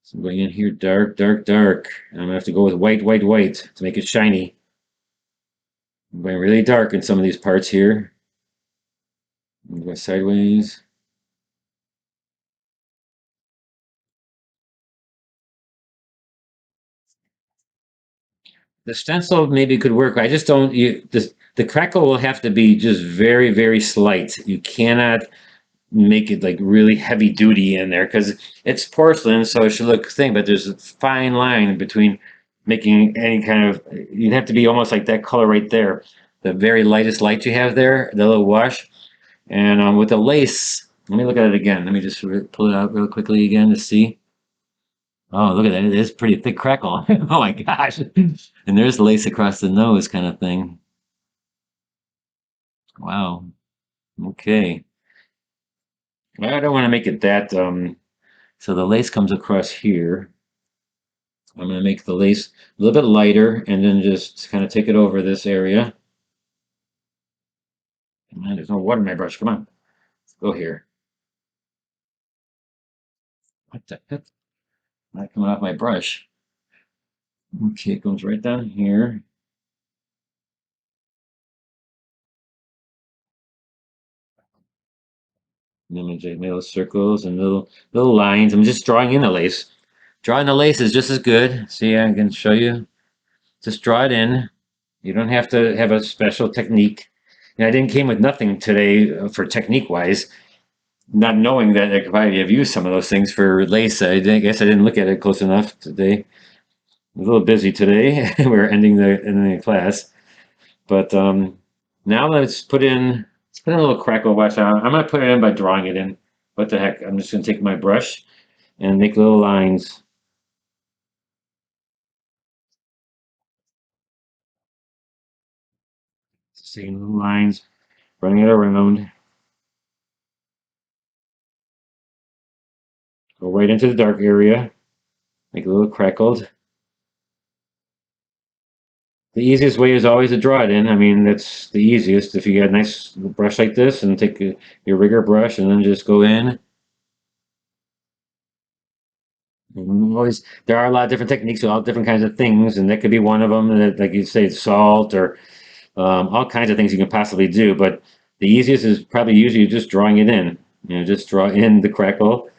S1: So I'm going in here dark, dark, dark. I'm gonna have to go with white, white, white to make it shiny. I'm going really dark in some of these parts here. I'm going sideways. The stencil maybe could work. I just don't. The crackle will have to be just very, very slight. You cannot make it like really heavy duty in there because it's porcelain, so it should look thin. But there's a fine line between making any kind of. You'd have to be almost like that color right there, the very lightest light you have there, the little wash. And with the lace, let me look at it again. Let me just pull it out real quickly again to see. Oh, look at that! It is pretty thick crackle. Oh my gosh! And there's lace across the nose, kind of thing. Wow. Okay. I don't want to make it that. So the lace comes across here. I'm going to make the lace a little bit lighter and then just kind of take it over this area. Man, there's no water in my brush. Come on. Let's go here. What the heck? Not coming off my brush. Okay, it goes right down here. And then we make little circles and little lines. I'm just drawing in the lace. Drawing the lace is just as good. See, I can show you. Just draw it in. You don't have to have a special technique. And I didn't came with nothing today for technique wise, not knowing that I could probably have used some of those things for lace. Guess I didn't look at it close enough today. I'm a little busy today. We're ending the class, but now let's put in a little crackle. Watch out! I'm gonna put it in by drawing it in. What the heck? I'm just gonna take my brush and make little lines. Same little lines, running it around. Go right into the dark area. Make a little crackled. the easiest way is always to draw it in. I mean, that's the easiest. If you got a nice brush like this and take your rigger brush and then just go in. Always, there are a lot of different techniques, all different kinds of things, and that could be one of them. That, like you say, salt or all kinds of things you can possibly do. But the easiest is probably usually just drawing it in. You know, just draw in the crackle.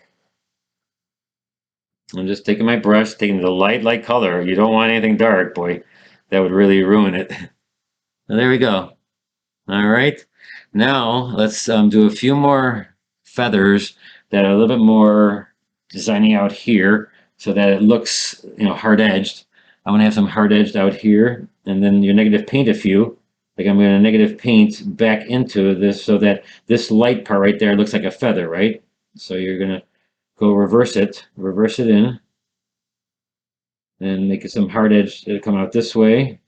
S1: I'm just taking my brush, taking the light color. You don't want anything dark, boy. That would really ruin it. There we go. All right. Now let's do a few more feathers that are a little bit more designing out here so that it looks, hard edged. I want to have some hard edged out here, and then your negative paint a few. Like I'm going to negative paint back into this so that this light part right there looks like a feather, right? So you're going to go reverse it in, and make it some hard edge. It'll come out this way.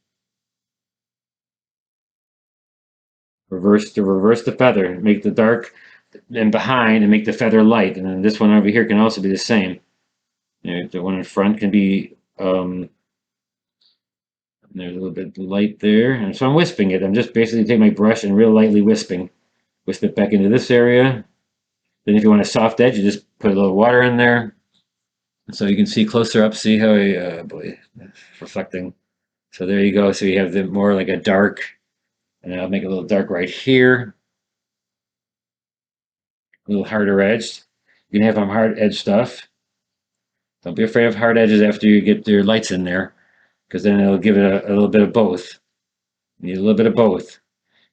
S1: Reverse the feather. Make the dark and behind and make the feather light. And then this one over here can also be the same. The one in front can be there's a little bit light there. And so I'm wisping it. I'm just basically taking my brush and real lightly wisping. Wisp it back into this area. Then if you want a soft edge, you just put a little water in there. So you can see closer up, see how boy, reflecting. So there you go. So you have the more like a dark, and I'll make it a little dark right here. A little harder edged. You can have them hard edge stuff. Don't be afraid of hard edges after you get your lights in there, because then it'll give it a little bit of both. You need a little bit of both.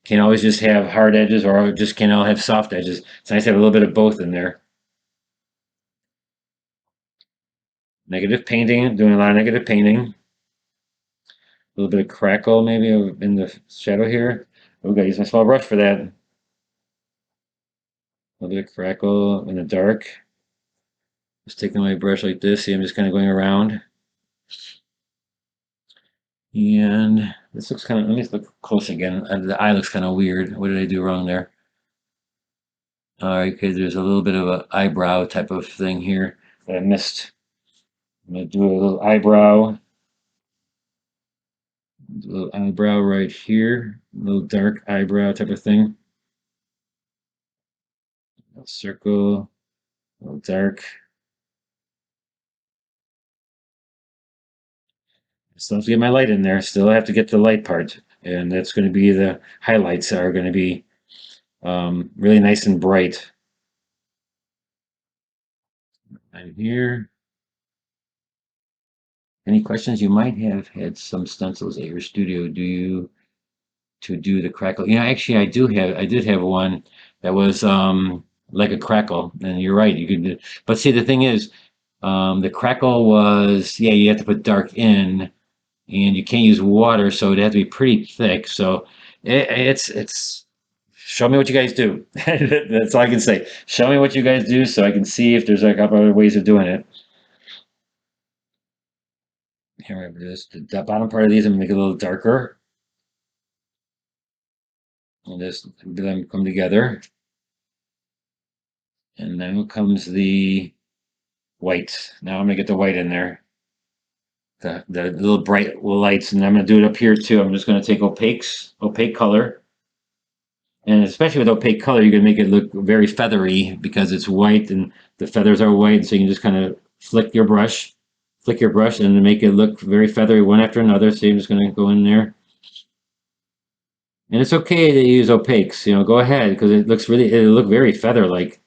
S1: Can't always just have hard edges, or just can't all have soft edges. It's nice to have a little bit of both in there. Negative painting, doing a lot of negative painting. A little bit of crackle maybe in the shadow here. Oh, gotta use my small brush for that. A little bit of crackle in the dark. Just taking my brush like this. See, I'm just kind of going around. And this looks kind of, let me look close again. The eye looks kind of weird. What did I do wrong there? All right, okay, there's a little bit of an eyebrow type of thing here that I missed. I'm gonna do a little eyebrow. A little eyebrow right here. A little dark eyebrow type of thing. A circle, a little dark. Still have to get my light in there. Still have to get the light part. And that's going to be the highlights are going to be really nice and bright. And here, any questions? You might have had some stencils at your studio. Do you to do the crackle? Actually, I did have one that was like a crackle, and you're right. You could, but see, the thing is, the crackle was, yeah, you have to put dark in, and you can't use water, so it had to be pretty thick. So it's. Show me what you guys do. That's all I can say. Show me what you guys do, so I can see if there's a couple other ways of doing it. Here, the bottom part of these, I'm gonna make it a little darker, and just let them come together. And now comes the white. Now I'm gonna get the white in there. The little bright lights, and I'm gonna do it up here too. I'm just gonna take opaque color, and especially with opaque color, you can make it look very feathery because it's white and the feathers are white. So you can just kind of flick your brush, and make it look very feathery one after another. So I'm just gonna go in there, and it's okay to use opaques. Go ahead because it'll look very feather-like.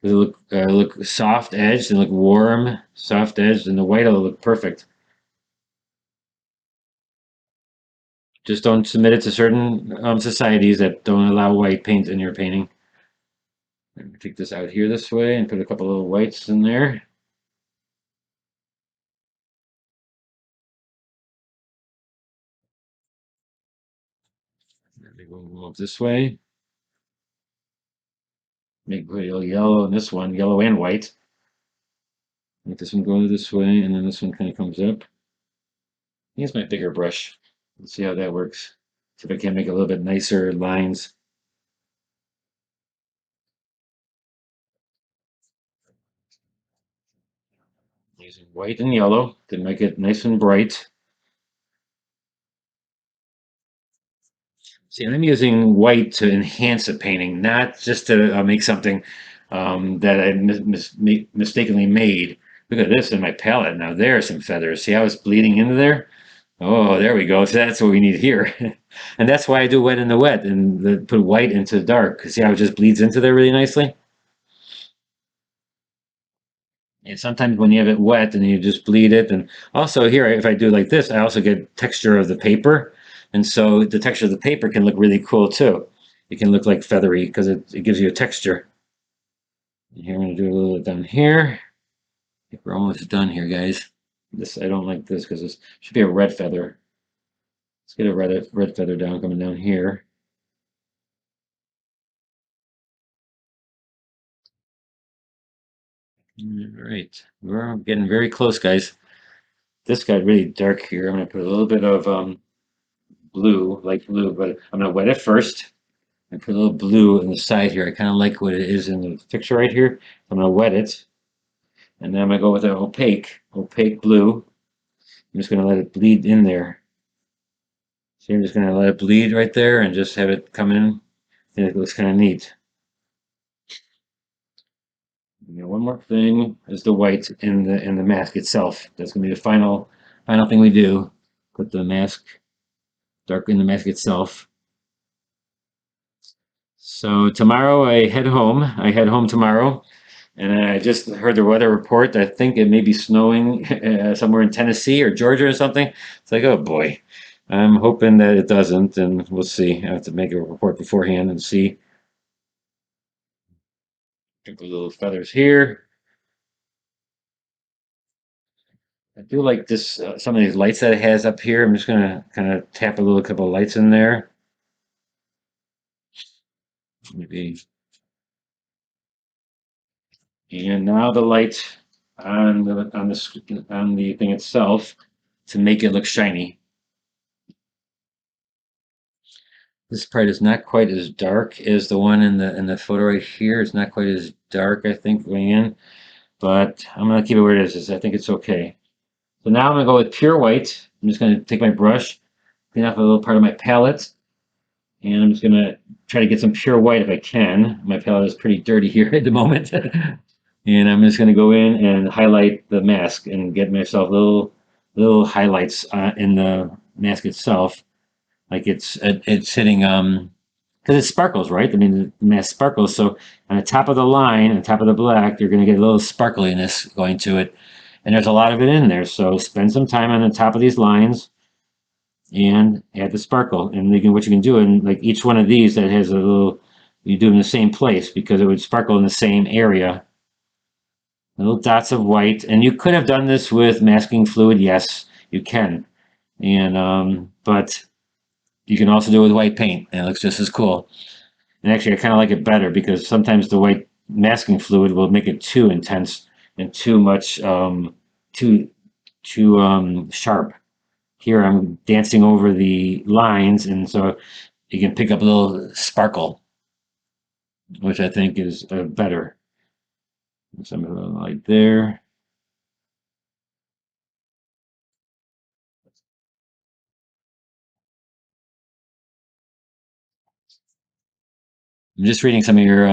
S1: It'll look soft edged and look warm, soft edged, and the white will look perfect. Just don't submit it to certain societies that don't allow white paint in your painting. Take this out here this way and put a couple little whites in there. Maybe we'll move this way. Make a little yellow in this one, yellow and white. Make this one go this way, and then this one kind of comes up. Here's my bigger brush. Let's see how that works. See if I can make a little bit nicer lines. Using white and yellow to make it nice and bright. See, I'm using white to enhance a painting, not just to make something that I mistakenly made. Look at this in my palette. Now there are some feathers. See how it's bleeding into there? Oh, there we go. So that's what we need here. And that's why I do wet in the wet and put white into the dark. See how it just bleeds into there really nicely? And sometimes when you have it wet and you just bleed it, and also here, if I do like this, I also get texture of the paper. And so the texture of the paper can look really cool too. It can look like feathery because it gives you a texture. And here I'm going to do a little bit down here. I think we're almost done here, guys. This I don't like this because it should be a red feather. Let's get a red feather down coming down here. All right, we're getting very close, guys. This got really dark here. I'm going to put a little bit of blue, light blue, but I'm going to wet it first. I put a little blue on the side here. I kind of like what it is in the picture right here. I'm going to wet it. And then I'm going to go with an opaque blue. I'm just going to let it bleed in there. So I'm just going to let it bleed right there and just have it come in. And it looks kind of neat. One more thing is the white in the mask itself. That's going to be the final thing we do. Put the mask dark in the mask itself. So tomorrow I head home. I head home tomorrow. And I just heard the weather report. I think it may be snowing somewhere in Tennessee or Georgia or something. It's like, oh boy. I'm hoping that it doesn't, and we'll see. I have to make a report beforehand and see. Get the little feathers here. I do like this. Some of these lights that it has up here. I'm just gonna kind of tap a little couple of lights in there. Maybe. And now the light on the thing itself to make it look shiny. This part is not quite as dark as the one in the photo right here. It's not quite as dark, I think, going in, but I'm gonna keep it where it is. I think it's okay. So now I'm gonna go with pure white. I'm just gonna take my brush, clean off a little part of my palette, and I'm just gonna try to get some pure white if I can. My palette is pretty dirty here at the moment. And I'm just gonna go in and highlight the mask and get myself little highlights in the mask itself, like it's hitting because it sparkles, right? I mean, the mask sparkles. So on the top of the line, on the top of the black, you're going to get a little sparkliness going to it. And there's a lot of it in there. So spend some time on the top of these lines and add the sparkle. And what you can do in like each one of these that has a little, you do in the same place because it would sparkle in the same area. Little dots of white. And you could have done this with masking fluid. Yes, you can. And, but you can also do it with white paint. And it looks just as cool. And actually, I kind of like it better because sometimes the white masking fluid will make it too intense and too much, too sharp. Here, I'm dancing over the lines, and so you can pick up a little sparkle, which I think is better. Some of the light there. I'm just reading some of your,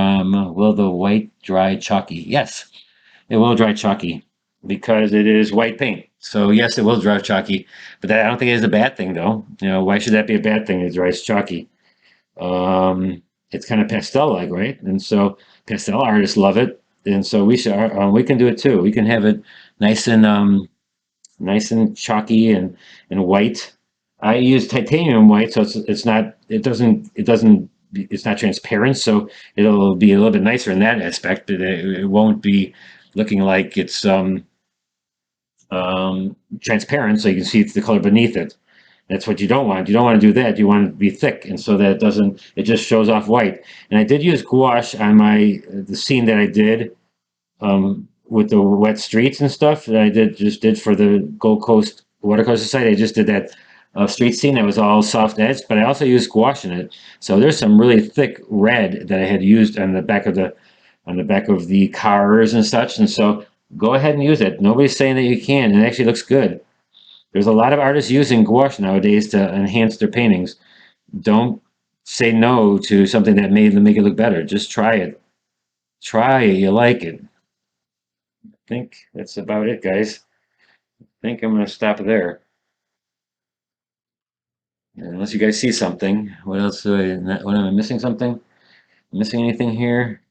S1: will the white dry chalky? Yes, it will dry chalky because it is white paint. So yes, it will dry chalky, but I don't think it is a bad thing though. Why should that be a bad thing? It dries chalky. It's kind of pastel-like, right? And so pastel artists love it, and so we can do it too. We can have it nice and chalky and white. I use titanium white, so it's not transparent, so it'll be a little bit nicer in that aspect, but it won't be looking like it's transparent, so you can see the color beneath it. That's what you don't want. You don't want to do that. You want it to be thick, and so that it just shows off white. And I did use gouache on the scene that I did with the wet streets and stuff that I did for the Gold Coast Watercolor Society. I just did that street scene that was all soft edged, but I also used gouache in it. So there's some really thick red that I had used on the back of the cars and such. And so go ahead and use it. Nobody's saying that you can. It actually looks good. There's a lot of artists using gouache nowadays to enhance their paintings. Don't say no to something that may make it look better. Just try it. Try it. You like it. I think that's about it, guys. I think I'm going to stop there. Unless you guys see something. What else do I, what am I missing something? Missing anything here?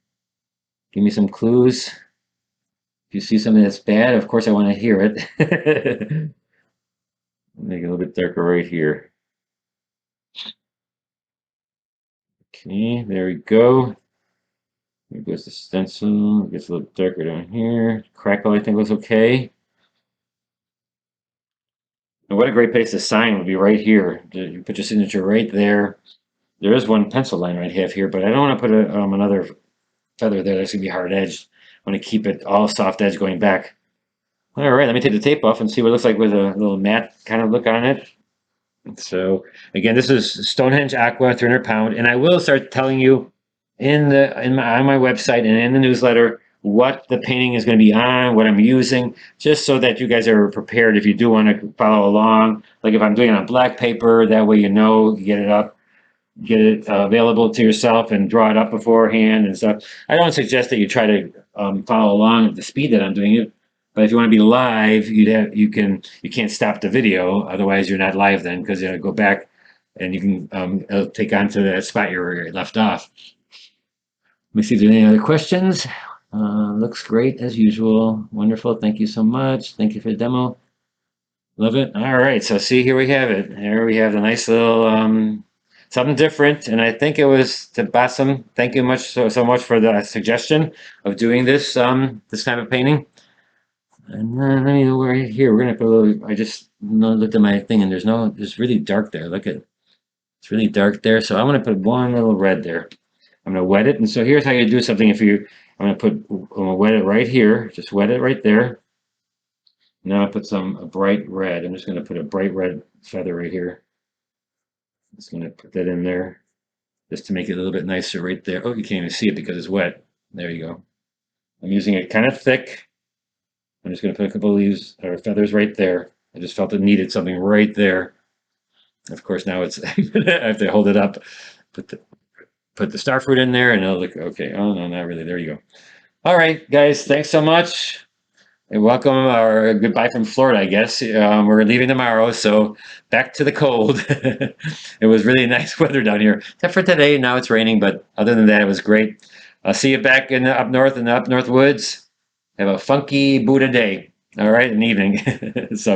S1: Give me some clues. If you see something that's bad, of course I want to hear it. Make it a little bit darker right here. Okay, there we go. Here goes the stencil. It gets a little darker down here. Crackle, I think, looks okay. And what a great place to sign would be right here. You put your signature right there. There is one pencil line right half here, but I don't want to put another feather there. That's going to be hard edged. I want to keep it all soft edge going back. All right, let me take the tape off and see what it looks like with a little matte kind of look on it. So again, this is Stonehenge Aqua, 300 pound, and I will start telling you on my website and in the newsletter what the painting is going to be on, what I'm using, just so that you guys are prepared if you do want to follow along. Like if I'm doing it on black paper, that way you know, you get it up, get it available to yourself and draw it up beforehand and stuff. I don't suggest that you try to follow along at the speed that I'm doing it. But if you want to be live, you can't stop the video. Otherwise, you're not live then because you go back and you can it'll take on to that spot you were left off. Let me see if there's any other questions. Looks great as usual. Wonderful. Thank you so much. Thank you for the demo. Love it. All right. So see, here we have it. Here we have the nice little something different. And I think it was to Bassam. Thank you so much for the suggestion of doing this this type of painting. And then let me go right here. We're gonna put a little. I just looked at my thing, and there's really dark there. Look at it's really dark there. So I'm gonna put one little red there. I'm gonna wet it. And so here's how you do something. I'm gonna wet it right here. Just wet it right there. Now I put a bright red. I'm just gonna put a bright red feather right here. Just gonna put that in there, just to make it a little bit nicer right there. Oh, you can't even see it because it's wet. There you go. I'm using it kind of thick. I'm just going to put a couple of leaves or feathers right there. I just felt it needed something right there. Of course, now it's I have to hold it up, put the star fruit in there, and it'll look okay. Oh no, not really. There you go. All right, guys, thanks so much, and welcome or goodbye from Florida. I guess we're leaving tomorrow, so back to the cold. It was really nice weather down here, except for today. Now it's raining, but other than that, it was great. I'll see you back up north in the up north woods. Have a funky Buddha day. All right, an evening. So